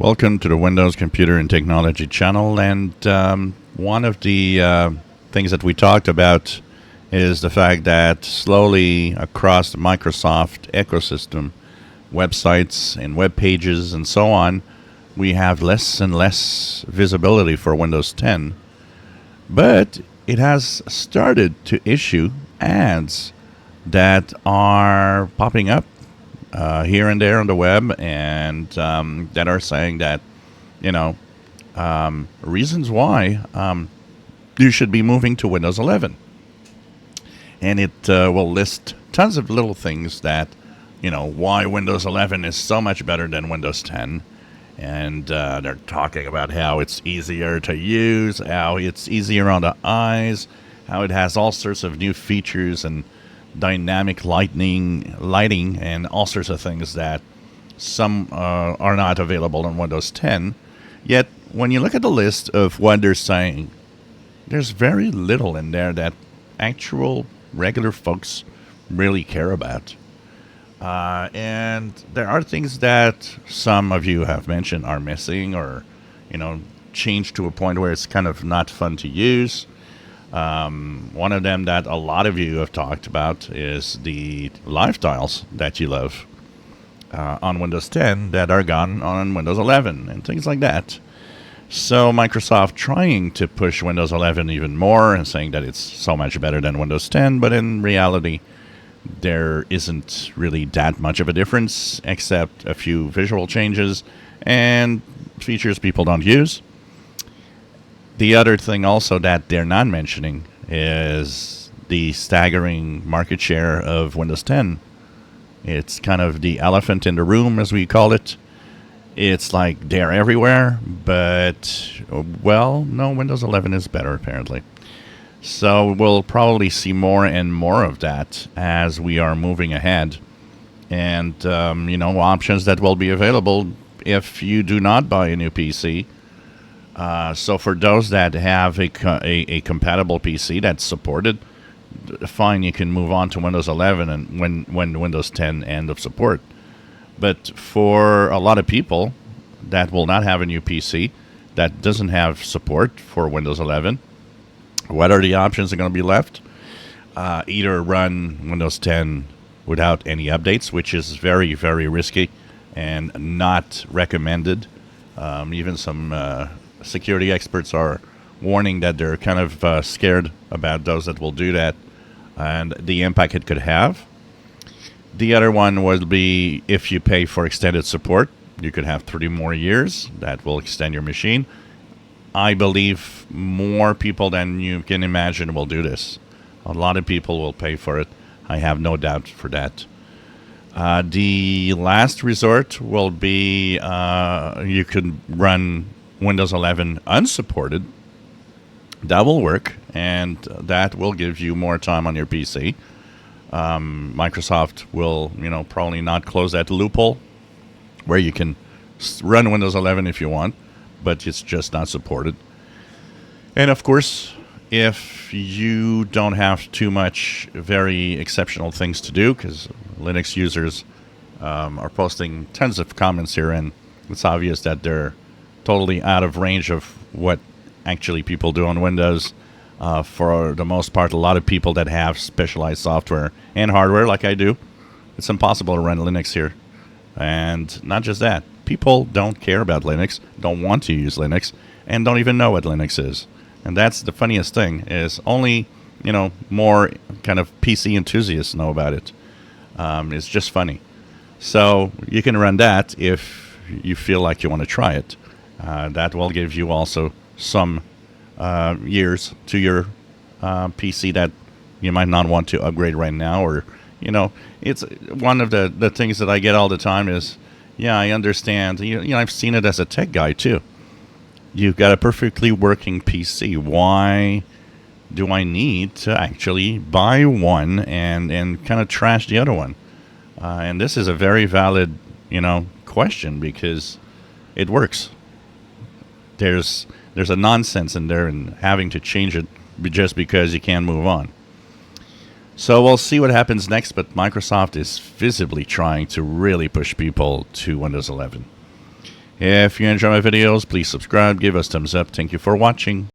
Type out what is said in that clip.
Welcome to the Windows Computer and Technology channel. And one of the things that we talked about is the fact that slowly across the Microsoft ecosystem, websites and web pages and so on, we have less and less visibility for Windows 10. But it has started to issue ads that are popping up here and there on the web, and that are saying that, reasons why you should be moving to Windows 11. And it will list tons of little things that, why Windows 11 is so much better than Windows 10. And they're talking about how it's easier to use, how it's easier on the eyes, how it has all sorts of new features and dynamic lighting and all sorts of things that some are not available on Windows 10. Yet, when you look at the list of what they're saying, there's very little in there that actual regular folks really care about. And there are things that some of you have mentioned are missing or, changed to a point where it's kind of not fun to use. One of them that a lot of you have talked about is the lifestyles that you love on Windows 10 that are gone on Windows 11 and things like that. So Microsoft trying to push Windows 11 even more and saying that it's so much better than Windows 10, but in reality, there isn't really that much of a difference except a few visual changes and features people don't use. The other thing also that they're not mentioning is the staggering market share of Windows 10. It's kind of the elephant in the room, as we call it. It's like they're everywhere, but, no, Windows 11 is better, apparently. So we'll probably see more and more of that as we are moving ahead. And, options that will be available if you do not buy a new PC. So for those that have a compatible PC that's supported, fine, you can move on to Windows 11 and when Windows 10 end of support. But for a lot of people that will not have a new PC that doesn't have support for Windows 11, what are the options that are going to be left? Either run Windows 10 without any updates, which is very, very risky and not recommended. Even some security experts are warning that they're kind of scared about those that will do that and the impact it could have. The other one would be if you pay for extended support, you could have 3 more years. That will extend your machine. I believe more people than you can imagine will do this. A lot of people will pay for it. I have no doubt for that. The last resort will be you could run Windows 11 unsupported. That will work, and that will give you more time on your PC. Microsoft will, probably not close that loophole where you can run Windows 11 if you want, but it's just not supported. And of course, if you don't have too much very exceptional things to do, because Linux users are posting tons of comments here, and it's obvious that they're totally out of range of what actually people do on Windows. For the most part, a lot of people that have specialized software and hardware like I do, it's impossible to run Linux here. And not just that, people don't care about Linux, don't want to use Linux, and don't even know what Linux is. And that's the funniest thing, is only, more kind of PC enthusiasts know about it. It's just funny. So you can run that if you feel like you want to try it. That will give you also some years to your PC that you might not want to upgrade right now. Or, it's one of the things that I get all the time is, I understand. I've seen it as a tech guy too. You've got a perfectly working PC. Why do I need to actually buy one and kind of trash the other one? And this is a very valid, question, because it works. There's a nonsense in there in having to change it just because you can't move on. So we'll see what happens next, but Microsoft is visibly trying to really push people to Windows 11. If you enjoy my videos, please subscribe, give us thumbs up. Thank you for watching.